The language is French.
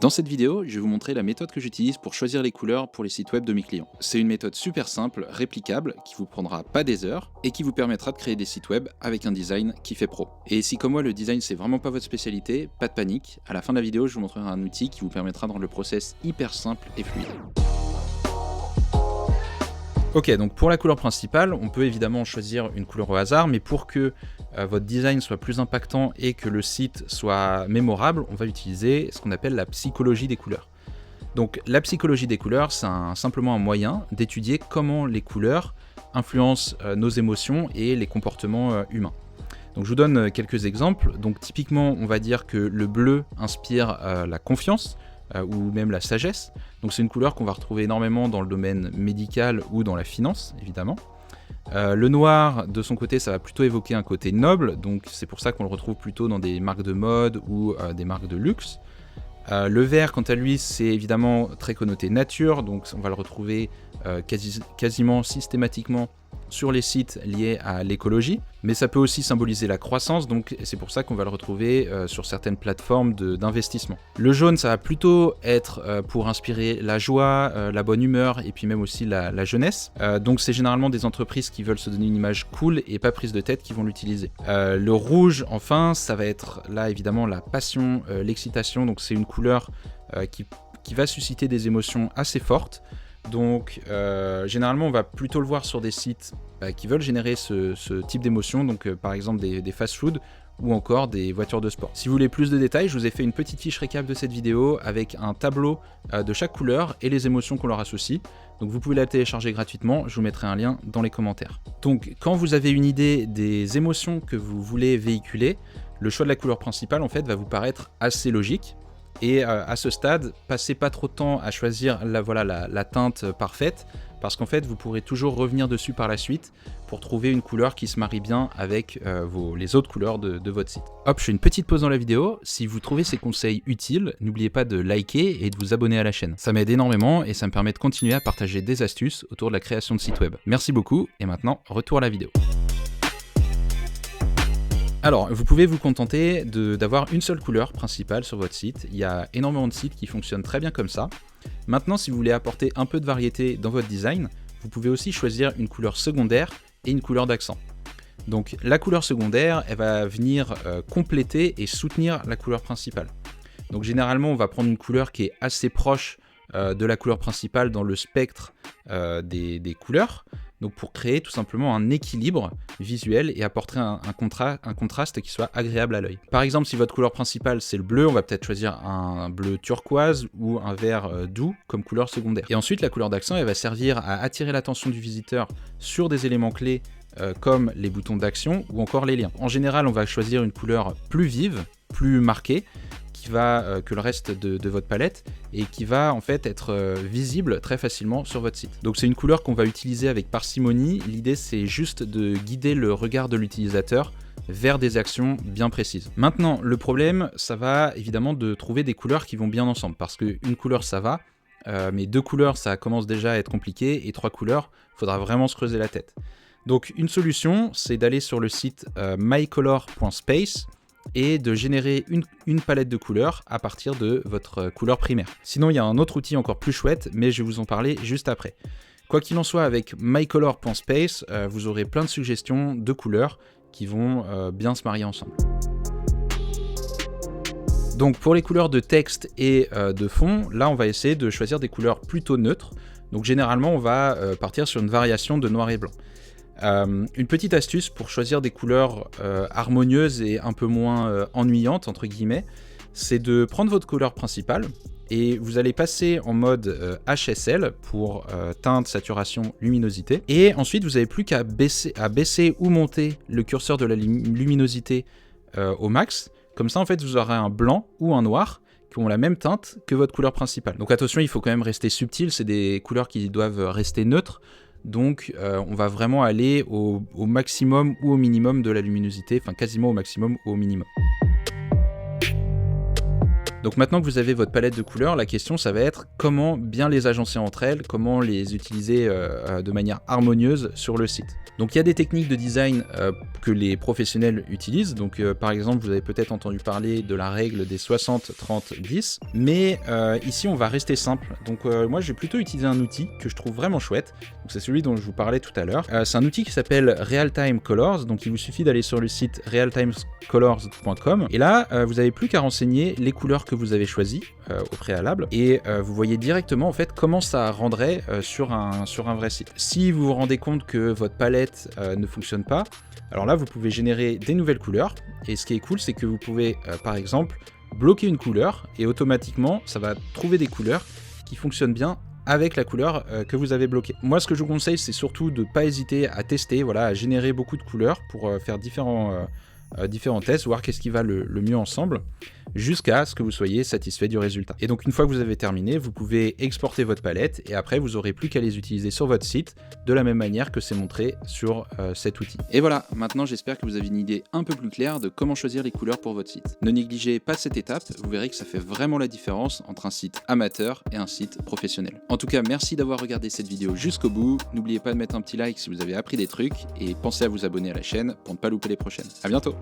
Dans cette vidéo, je vais vous montrer la méthode que j'utilise pour choisir les couleurs pour les sites web de mes clients. C'est une méthode super simple, réplicable, qui vous prendra pas des heures et qui vous permettra de créer des sites web avec un design qui fait pro. Et si comme moi le design c'est vraiment pas votre spécialité, pas de panique, à la fin de la vidéo je vous montrerai un outil qui vous permettra de rendre le process hyper simple et fluide. Ok, donc pour la couleur principale, on peut évidemment choisir une couleur au hasard, mais pour que votre design soit plus impactant et que le site soit mémorable, on va utiliser ce qu'on appelle la psychologie des couleurs. Donc la psychologie des couleurs, c'est simplement un moyen d'étudier comment les couleurs influencent nos émotions et les comportements humains. Donc je vous donne quelques exemples. Donc typiquement, on va dire que le bleu inspire la confiance, ou même la sagesse. Donc c'est une couleur qu'on va retrouver énormément dans le domaine médical ou dans la finance, évidemment. Le noir, de son côté, ça va plutôt évoquer un côté noble, donc c'est pour ça qu'on le retrouve plutôt dans des marques de mode ou des marques de luxe. Le vert, quant à lui, c'est évidemment très connoté nature, donc on va le retrouver quasiment systématiquement sur les sites liés à l'écologie, mais ça peut aussi symboliser la croissance, donc c'est pour ça qu'on va le retrouver sur certaines plateformes d'investissement. Le jaune, ça va plutôt être pour inspirer la joie, la bonne humeur et puis même aussi la jeunesse. Donc c'est généralement des entreprises qui veulent se donner une image cool et pas prise de tête qui vont l'utiliser. Le rouge, enfin, ça va être là évidemment la passion, l'excitation, donc c'est une couleur qui va susciter des émotions assez fortes. Donc généralement on va plutôt le voir sur des sites qui veulent générer ce type d'émotion, donc par exemple des fast-food ou encore des voitures de sport. Si vous voulez plus de détails, je vous ai fait une petite fiche récap de cette vidéo avec un tableau de chaque couleur et les émotions qu'on leur associe. Donc vous pouvez la télécharger gratuitement, je vous mettrai un lien dans les commentaires. Donc quand vous avez une idée des émotions que vous voulez véhiculer, le choix de la couleur principale en fait va vous paraître assez logique. Et à ce stade, passez pas trop de temps à choisir la teinte parfaite, parce qu'en fait, vous pourrez toujours revenir dessus par la suite pour trouver une couleur qui se marie bien avec les autres couleurs de votre site. Hop, je fais une petite pause dans la vidéo. Si vous trouvez ces conseils utiles, n'oubliez pas de liker et de vous abonner à la chaîne. Ça m'aide énormément et ça me permet de continuer à partager des astuces autour de la création de sites web. Merci beaucoup et maintenant, retour à la vidéo. Alors, vous pouvez vous contenter d'avoir une seule couleur principale sur votre site. Il y a énormément de sites qui fonctionnent très bien comme ça. Maintenant, si vous voulez apporter un peu de variété dans votre design, vous pouvez aussi choisir une couleur secondaire et une couleur d'accent. Donc, la couleur secondaire, elle va venir compléter et soutenir la couleur principale. Donc, généralement, on va prendre une couleur qui est assez proche de la couleur principale dans le spectre des couleurs. Donc pour créer tout simplement un équilibre visuel et apporter un contraste qui soit agréable à l'œil. Par exemple, si votre couleur principale c'est le bleu, on va peut-être choisir un bleu turquoise ou un vert doux comme couleur secondaire. Et ensuite, la couleur d'accent, elle va servir à attirer l'attention du visiteur sur des éléments clés comme les boutons d'action ou encore les liens. En général, on va choisir une couleur plus vive, plus marquée, que le reste de votre palette et qui va en fait être visible très facilement sur votre site. Donc c'est une couleur qu'on va utiliser avec parcimonie. L'idée c'est juste de guider le regard de l'utilisateur vers des actions bien précises. Maintenant, le problème, ça va évidemment de trouver des couleurs qui vont bien ensemble, parce qu'une couleur ça va, mais deux couleurs ça commence déjà à être compliqué, et trois couleurs, il faudra vraiment se creuser la tête. Donc une solution, c'est d'aller sur le site mycolor.space et de générer une palette de couleurs à partir de votre couleur primaire. Sinon, il y a un autre outil encore plus chouette, mais je vais vous en parler juste après. Quoi qu'il en soit, avec mycolor.space, vous aurez plein de suggestions de couleurs qui vont bien se marier ensemble. Donc pour les couleurs de texte et de fond, là on va essayer de choisir des couleurs plutôt neutres. Donc généralement, on va partir sur une variation de noir et blanc. Une petite astuce pour choisir des couleurs harmonieuses et un peu moins ennuyantes, entre guillemets, c'est de prendre votre couleur principale et vous allez passer en mode HSL pour teinte, saturation, luminosité. Et ensuite, vous n'avez plus qu'à baisser ou monter le curseur de la luminosité au max. Comme ça, en fait, vous aurez un blanc ou un noir qui ont la même teinte que votre couleur principale. Donc attention, il faut quand même rester subtil, c'est des couleurs qui doivent rester neutres. Donc on va vraiment aller au maximum ou au minimum de la luminosité, enfin quasiment au maximum ou au minimum. Donc maintenant que vous avez votre palette de couleurs, la question ça va être comment bien les agencer entre elles, comment les utiliser de manière harmonieuse sur le site. Donc il y a des techniques de design que les professionnels utilisent, donc par exemple vous avez peut-être entendu parler de la règle des 60-30-10, mais ici on va rester simple, donc moi j'ai plutôt utilisé un outil que je trouve vraiment chouette, c'est celui dont je vous parlais tout à l'heure. C'est un outil qui s'appelle Realtime Colors, donc il vous suffit d'aller sur le site realtimecolors.com, et là vous n'avez plus qu'à renseigner les couleurs que vous avez choisies au préalable, et vous voyez directement en fait comment ça rendrait sur un vrai site. Si vous vous rendez compte que votre palette ne fonctionne pas, alors là vous pouvez générer des nouvelles couleurs, et ce qui est cool c'est que vous pouvez par exemple bloquer une couleur, et automatiquement ça va trouver des couleurs qui fonctionnent bien avec la couleur que vous avez bloquée. Moi ce que je vous conseille c'est surtout de ne pas hésiter à tester, voilà, à générer beaucoup de couleurs pour faire différents tests, voir qu'est-ce qui va le mieux ensemble, jusqu'à ce que vous soyez satisfait du résultat. Et donc une fois que vous avez terminé, vous pouvez exporter votre palette, et après vous n'aurez plus qu'à les utiliser sur votre site, de la même manière que c'est montré sur cet outil. Et voilà, maintenant j'espère que vous avez une idée un peu plus claire de comment choisir les couleurs pour votre site. Ne négligez pas cette étape, vous verrez que ça fait vraiment la différence entre un site amateur et un site professionnel. En tout cas, merci d'avoir regardé cette vidéo jusqu'au bout, n'oubliez pas de mettre un petit like si vous avez appris des trucs, et pensez à vous abonner à la chaîne pour ne pas louper les prochaines. À bientôt.